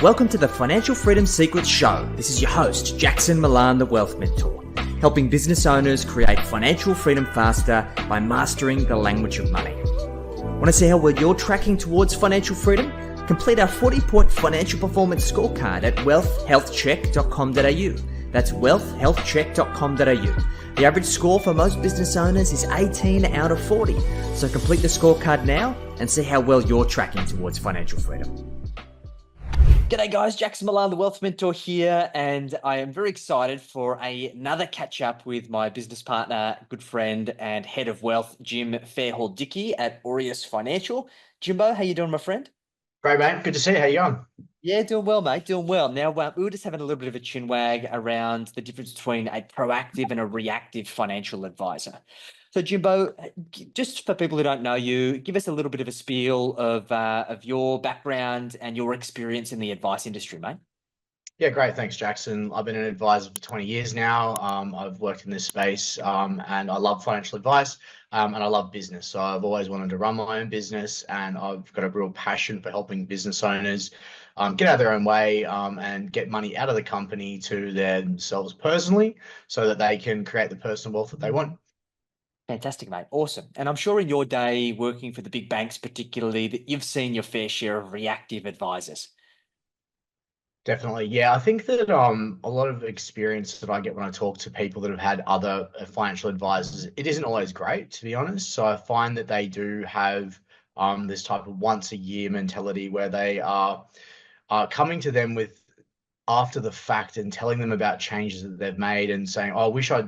Welcome to the Financial Freedom Secrets Show. This is your host, Jackson Millan, the Wealth Mentor, helping business owners create financial freedom faster by mastering the language of money. Want to see how well you're tracking towards financial freedom? Complete our 40-point financial performance scorecard at wealthhealthcheck.com.au. That's wealthhealthcheck.com.au. The average score for most business owners is 18 out of 40. So complete the scorecard now and see how well you're tracking towards financial freedom. G'day guys, Jackson Millan, the Wealth Mentor here, and I am very excited for another catch up with my business partner, good friend, and head of wealth, Jim Fairhall-Dickie at Aureus Financial. Jimbo, how you doing, my friend? Great, mate. Good to see you. How you going? Yeah, doing well, mate. Doing well. Now, we were just having a little bit of a chin wag around the difference between a proactive and a reactive financial advisor. So, Jimbo, just for people who don't know you, give us a little bit of a spiel of your background and your experience in the advice industry, mate. Yeah, great. Thanks, Jackson. I've been an advisor for 20 years now. I've worked in this space and I love financial advice and I love business. So I've always wanted to run my own business and I've got a real passion for helping business owners get out of their own way and get money out of the company to themselves personally so that they can create the personal wealth that they want. Fantastic, mate. Awesome. And I'm sure in your day working for the big banks, particularly, that you've seen your fair share of reactive advisors. Definitely. Yeah, I think that a lot of experience that I get when I talk to people that have had other financial advisors, it isn't always great, to be honest. So I find that they do have this type of once a year mentality where they are coming to them with after the fact and telling them about changes that they've made and saying, oh, I wish I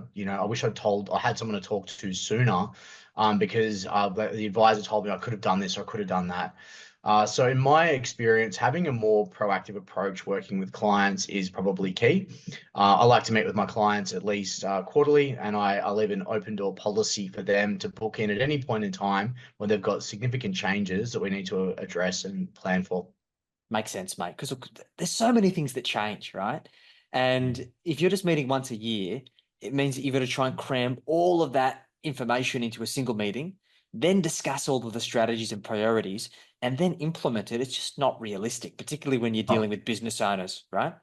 had someone to talk to sooner because the advisor told me I could have done this or I could have done that. So in my experience, having a more proactive approach working with clients is probably key. I like to meet with my clients at least quarterly, and I leave an open door policy for them to book in at any point in time when they've got significant changes that we need to address and plan for. Makes sense, mate. Because there's so many things that change, right? And if you're just meeting once a year, it means that you've got to try and cram all of that information into a single meeting, then discuss all of the strategies and priorities, and then implement it. It's just not realistic, particularly when you're dealing with business owners, right?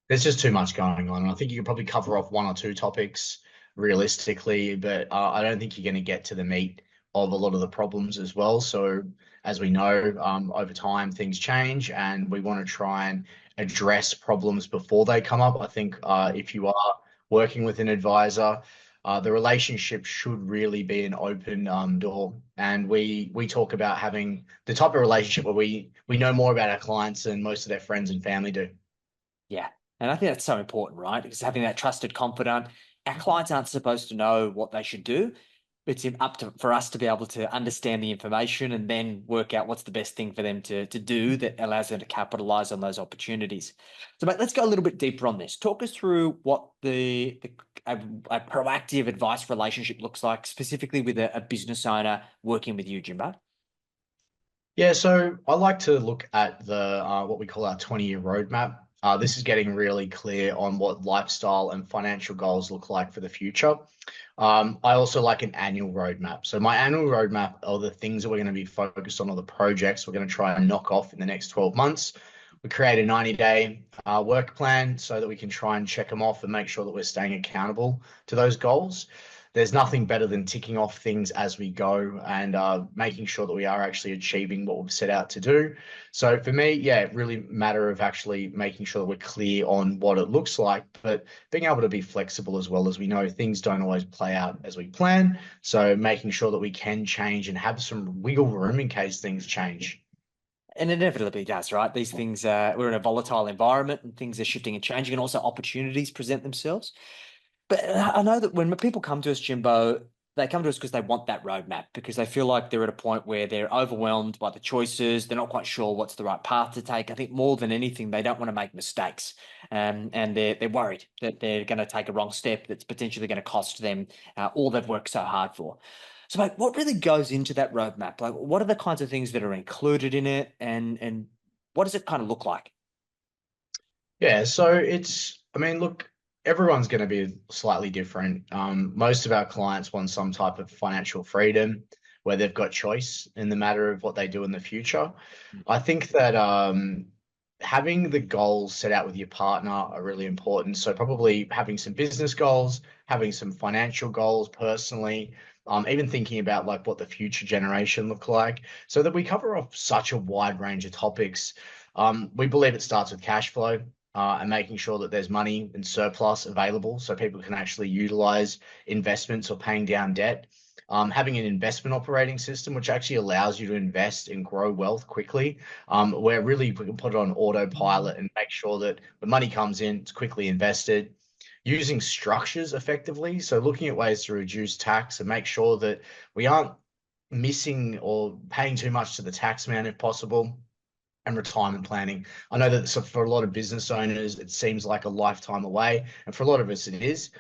There's just too much going on. And I think you could probably cover off one or two topics realistically, but I don't think you're going to get to the meat of a lot of the problems as well. So as we know, over time, things change and we want to try and address problems before they come up. I think if you are working with an advisor, the relationship should really be an open door. And we talk about having the type of relationship where we know more about our clients than most of their friends and family do. Yeah. And I think that's so important, right? Because having that trusted confidant, our clients aren't supposed to know what they should do. It's for us to be able to understand the information and then work out what's the best thing for them to do that allows them to capitalize on those opportunities. So, mate, let's go a little bit deeper on this. Talk us through what a proactive advice relationship looks like, specifically with a business owner working with you, Jimbo. Yeah, so I like to look at the what we call our 20-year roadmap. This is getting really clear on what lifestyle and financial goals look like for the future. I also like an annual roadmap. So my annual roadmap are the things that we're going to be focused on, or the projects we're going to try and knock off in the next 12 months. We create a 90-day work plan so that we can try and check them off and make sure that we're staying accountable to those goals. There's nothing better than ticking off things as we go and making sure that we are actually achieving what we've set out to do. So for me, yeah, it really matter of actually making sure that we're clear on what it looks like, but being able to be flexible as well. As we know, things don't always play out as we plan. So making sure that we can change and have some wiggle room in case things change. And inevitably does, right? These things, we're in a volatile environment and things are shifting and changing, and also opportunities present themselves. But I know that when people come to us, Jimbo, they come to us because they want that roadmap, because they feel like they're at a point where they're overwhelmed by the choices. They're not quite sure what's the right path to take. I think more than anything, they don't want to make mistakes. And they're worried that they're going to take a wrong step that's potentially going to cost them all they've worked so hard for. So, mate, what really goes into that roadmap? Like, what are the kinds of things that are included in it, and what does it kind of look like? Yeah, so look, everyone's going to be slightly different. Most of our clients want some type of financial freedom where they've got choice in the matter of what they do in the future. I think that having the goals set out with your partner are really important. So probably having some business goals, having some financial goals personally, even thinking about like what the future generation look like, so that we cover off such a wide range of topics. We believe it starts with cash flow. And making sure that there's money and surplus available so people can actually utilize investments or paying down debt. Having an investment operating system, which actually allows you to invest and grow wealth quickly, where really we can put it on autopilot and make sure that the money comes in, it's quickly invested. Using structures effectively, so looking at ways to reduce tax and make sure that we aren't missing or paying too much to the tax man if possible. And retirement planning. I know that, so for a lot of business owners, it seems like a lifetime away, and for a lot of us, it is.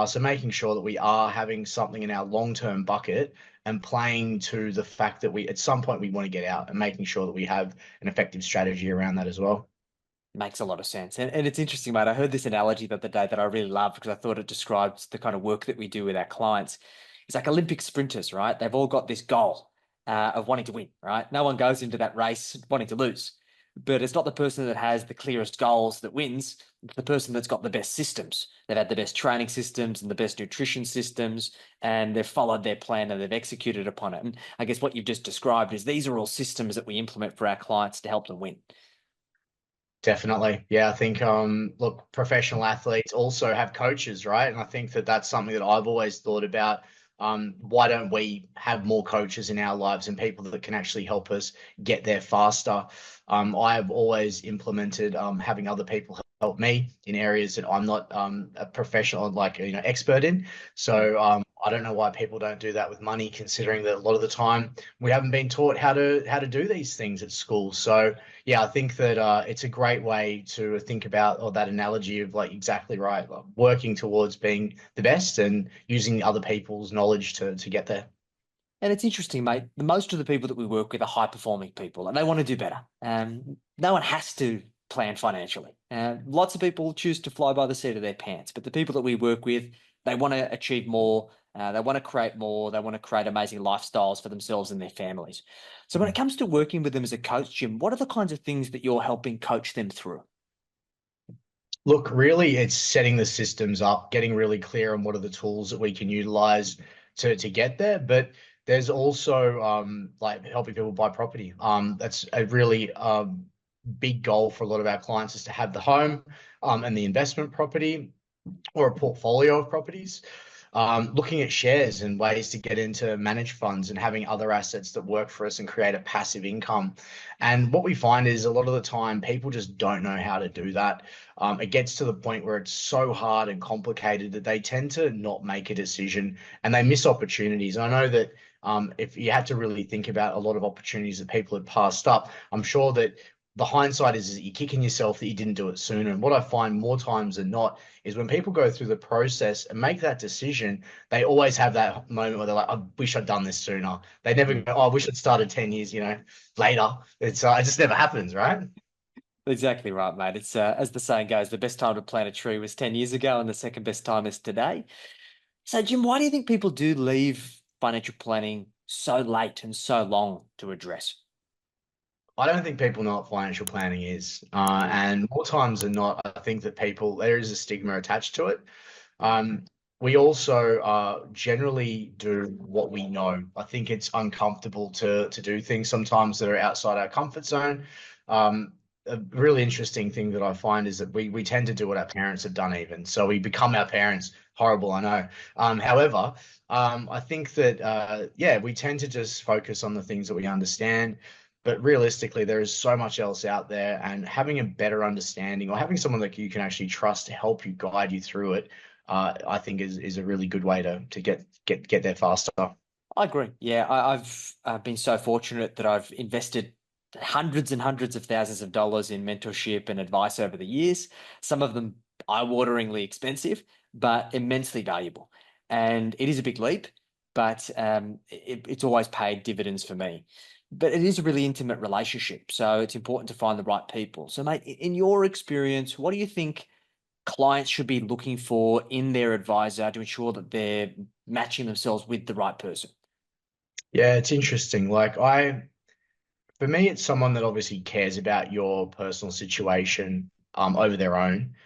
So making sure that we are having something in our long-term bucket and playing to the fact that we, at some point, we want to get out, and making sure that we have an effective strategy around that as well. Makes a lot of sense. And it's interesting, mate. I heard this analogy the other day that I really loved because I thought it describes the kind of work that we do with our clients. It's like Olympic sprinters, right? They've all got this goal of wanting to win, right? No one goes into that race wanting to lose. But it's not the person that has the clearest goals that wins. It's the person that's got the best systems. They've had the best training systems and the best nutrition systems, and they've followed their plan and they've executed upon it. And I guess what you've just described is these are all systems that we implement for our clients to help them win. Definitely. Yeah, I think look, professional athletes also have coaches, right? And I think that that's something that I've always thought about. Why don't we have more coaches in our lives and people that can actually help us get there faster? I've always implemented having other people help me in areas that I'm not a professional, like expert in. So I don't know why people don't do that with money, considering that a lot of the time we haven't been taught how to do these things at school. So yeah, I think that it's a great way to think about, or that analogy of like exactly right, like working towards being the best and using other people's knowledge to get there. And it's interesting, mate. The most of the people that we work with are high performing people and they want to do better. No one has to plan financially. Lots of people choose to fly by the seat of their pants, but the people that we work with, they want to achieve more. They want to create more. They want to create amazing lifestyles for themselves and their families. So when it comes to working with them as a coach, Jim, what are the kinds of things that you're helping coach them through? Look, really, it's setting the systems up, getting really clear on what are the tools that we can utilize to get there. But there's also like helping people buy property. That's a really big goal for a lot of our clients, is to have the home and the investment property or a portfolio of properties. Looking at shares and ways to get into managed funds and having other assets that work for us and create a passive income. And what we find is a lot of the time people just don't know how to do that. It gets to the point where it's so hard and complicated that they tend to not make a decision and they miss opportunities. I know that if you had to really think about a lot of opportunities that people had passed up, I'm sure that the hindsight is that you're kicking yourself that you didn't do it sooner. And what I find more times than not is when people go through the process and make that decision, they always have that moment where they're like, I wish I'd done this sooner. They never go, oh, I wish I'd started 10 years, later. It just never happens, right? Exactly right, mate. It's as the saying goes, the best time to plant a tree was 10 years ago, and the second best time is today. So, Jim, why do you think people do leave financial planning so late and so long to address? I don't think people know what financial planning is. And more times than not, I think that there is a stigma attached to it. We also generally do what we know. I think it's uncomfortable to do things sometimes that are outside our comfort zone. A really interesting thing that I find is that we tend to do what our parents have done even. So we become our parents. Horrible, I know. However, I think that, yeah, we tend to just focus on the things that we understand. But realistically, there is so much else out there, and having a better understanding or having someone that you can actually trust to help you guide you through it, I think is a really good way to get there faster. I agree. Yeah, I've been so fortunate that I've invested hundreds and hundreds of thousands of dollars in mentorship and advice over the years. Some of them eye-wateringly expensive, but immensely valuable. And it is a big leap, but it's always paid dividends for me. But it is a really intimate relationship, so it's important to find the right people. So, mate, in your experience, what do you think clients should be looking for in their advisor to ensure that they're matching themselves with the right person? Yeah, it's interesting. Like for me, it's someone that obviously cares about your personal situation over their own.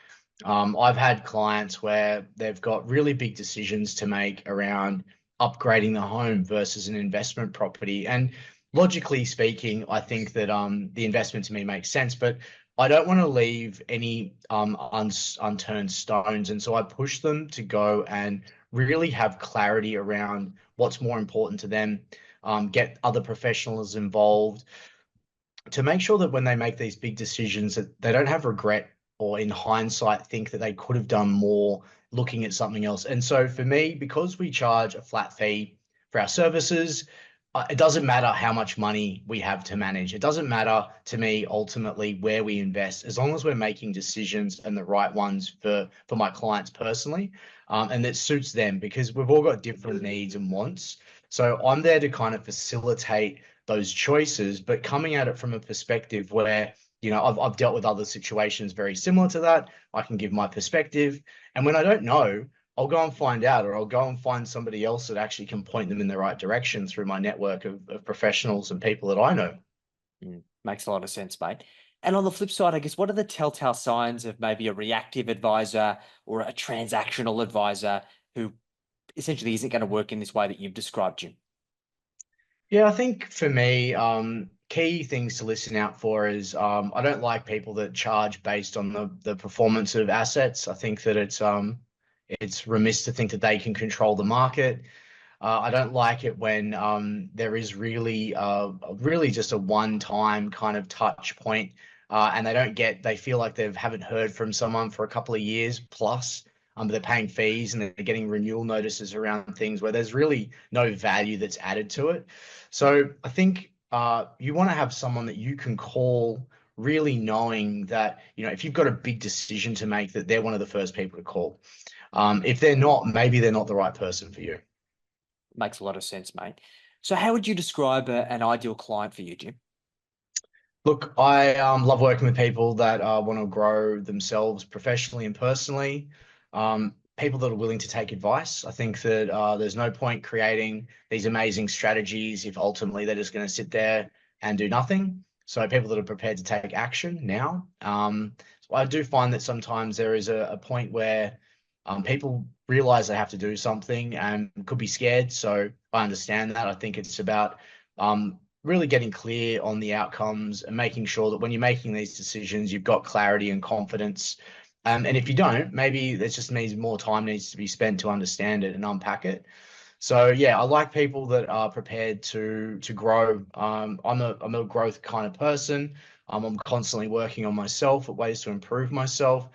I've had clients where they've got really big decisions to make around upgrading the home versus an investment property. And logically speaking, I think that the investment to me makes sense, but I don't want to leave any unturned stones. And so I push them to go and really have clarity around what's more important to them, get other professionals involved to make sure that when they make these big decisions that they don't have regret or in hindsight think that they could have done more looking at something else. And so for me, because we charge a flat fee for our services, it doesn't matter how much money we have to manage. It doesn't matter to me ultimately where we invest, as long as we're making decisions and the right ones for my clients personally, and that suits them because we've all got different needs and wants. So I'm there to kind of facilitate those choices, but coming at it from a perspective where, I've dealt with other situations very similar to that. I can give my perspective. And when I don't know, I'll go and find out, or I'll go and find somebody else that actually can point them in the right direction through my network of professionals and people that I know. Makes a lot of sense, mate. And on the flip side, I guess, what are the telltale signs of maybe a reactive advisor or a transactional advisor who essentially isn't going to work in this way that you've described, Jim? Yeah, I think for me, key things to listen out for is I don't like people that charge based on the performance of assets. I think that it's remiss to think that they can control the market. I don't like it when there is really just a one-time kind of touch point, and they feel like they haven't heard from someone for a couple of years plus. They're paying fees and they're getting renewal notices around things where there's really no value that's added to it. So I think you want to have someone that you can call, really knowing that, if you've got a big decision to make, that they're one of the first people to call. If they're not, maybe they're not the right person for you. Makes a lot of sense, mate. So how would you describe an ideal client for you, Jim? Look, I love working with people that want to grow themselves professionally and personally. People that are willing to take advice. I think that there's no point creating these amazing strategies if ultimately they're just going to sit there and do nothing. So people that are prepared to take action now. So I do find that sometimes there is a point where people realize they have to do something and could be scared. So I understand that. I think it's about really getting clear on the outcomes and making sure that when you're making these decisions, you've got clarity and confidence. And if you don't, maybe that just means more time needs to be spent to understand it and unpack it. So yeah, I like people that are prepared to grow. I'm a growth kind of person. I'm constantly working on myself at ways to improve myself.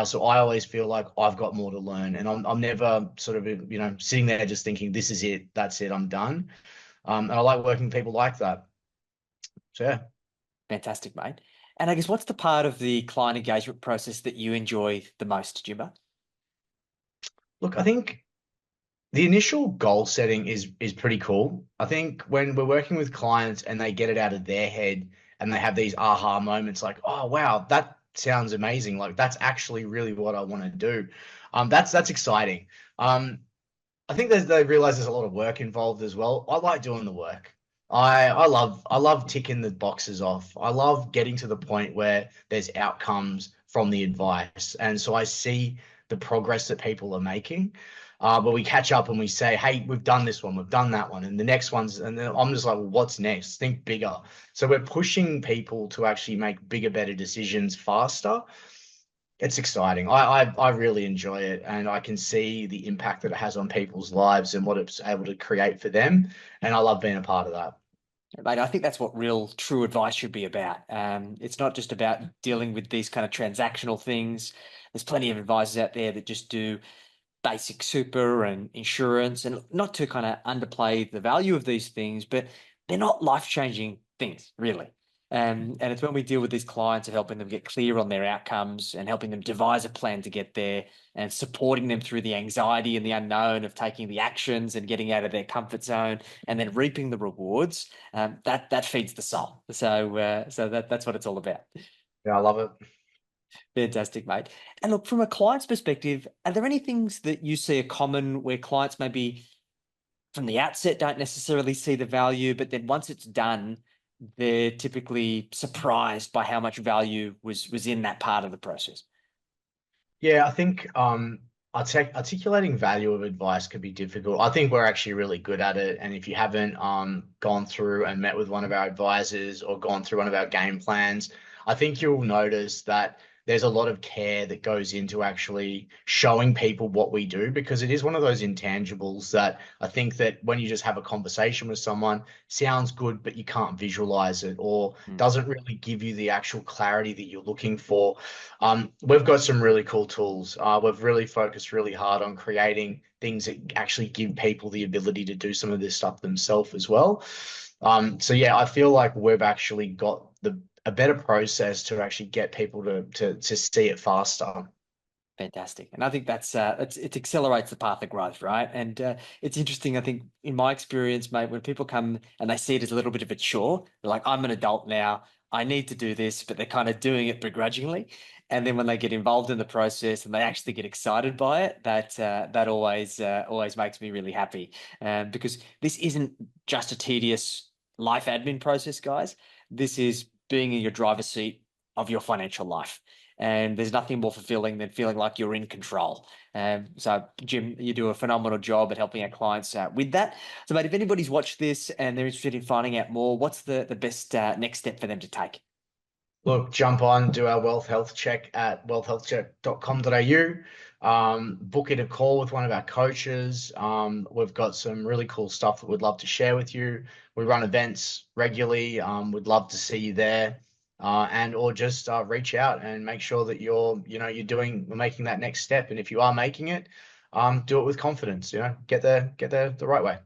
So I always feel like I've got more to learn, and I'm never sort of sitting there just thinking this is it, that's it, I'm done. And I like working with people like that. So yeah. Fantastic, mate. And I guess what's the part of the client engagement process that you enjoy the most, Jimbo? Look, I think the initial goal setting is pretty cool. I think when we're working with clients and they get it out of their head and they have these aha moments like, oh wow, that sounds amazing. Like that's actually really what I want to do. That's exciting. I think they realize there's a lot of work involved as well. I like doing the work. I love ticking the boxes off. I love getting to the point where there's outcomes from the advice. And so I see the progress that people are making. But we catch up and we say, hey, we've done this one, we've done that one, and the next one's, and then I'm just like, well, what's next? Think bigger. So we're pushing people to actually make bigger, better decisions faster. It's exciting. I really enjoy it, and I can see the impact that it has on people's lives and what it's able to create for them. And I love being a part of that. Mate, I think that's what real true advice should be about. It's not just about dealing with these kind of transactional things. There's plenty of advisors out there that just do basic super and insurance, and not to kind of underplay the value of these things, but they're not life-changing things, really. And it's when we deal with these clients of helping them get clear on their outcomes and helping them devise a plan to get there and supporting them through the anxiety and the unknown of taking the actions and getting out of their comfort zone and then reaping the rewards. That feeds the soul. So that's what it's all about. Yeah, I love it. Fantastic, mate. And look, from a client's perspective, are there any things that you see are common where clients maybe from the outset don't necessarily see the value, but then once it's done, they're typically surprised by how much value was in that part of the process. Yeah, I think articulating value of advice could be difficult. I think we're actually really good at it. And if you haven't gone through and met with one of our advisors or gone through one of our game plans, I think you'll notice that there's a lot of care that goes into actually showing people what we do, because it is one of those intangibles that I think that when you just have a conversation with someone, sounds good, but you can't visualize it, or Mm. doesn't really give you the actual clarity that you're looking for. We've got some really cool tools. We've really focused really hard on creating things that actually give people the ability to do some of this stuff themselves as well. So yeah, I feel like we've actually got a better process to actually get people to see it faster. Fantastic. And I think that's it accelerates the path of growth, right? And it's interesting, I think, in my experience, mate, when people come and they see it as a little bit of a chore, they're like, I'm an adult now, I need to do this, but they're kind of doing it begrudgingly. And then when they get involved in the process and they actually get excited by it, that always makes me really happy. Because this isn't just a tedious life admin process, guys. This is being in your driver's seat of your financial life. And there's nothing more fulfilling than feeling like you're in control. So, Jim, you do a phenomenal job at helping our clients with that. So, mate, if anybody's watched this and they're interested in finding out more, what's the best next step for them to take? Look, jump on, do our wealth health check at wealthhealthcheck.com.au. Book in a call with one of our coaches. We've got some really cool stuff that we'd love to share with you. We run events regularly. We'd love to see you there. And or just reach out and make sure that we're making that next step. And if you are making it, do it with confidence, get there the right way.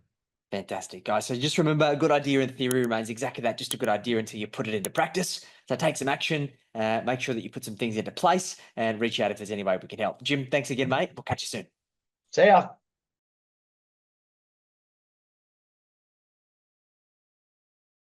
Fantastic, guys. So just remember, a good idea in theory remains exactly that, just a good idea until you put it into practice. So take some action, make sure that you put some things into place and reach out if there's any way we can help. Jim, thanks again, mate. We'll catch you soon. See ya.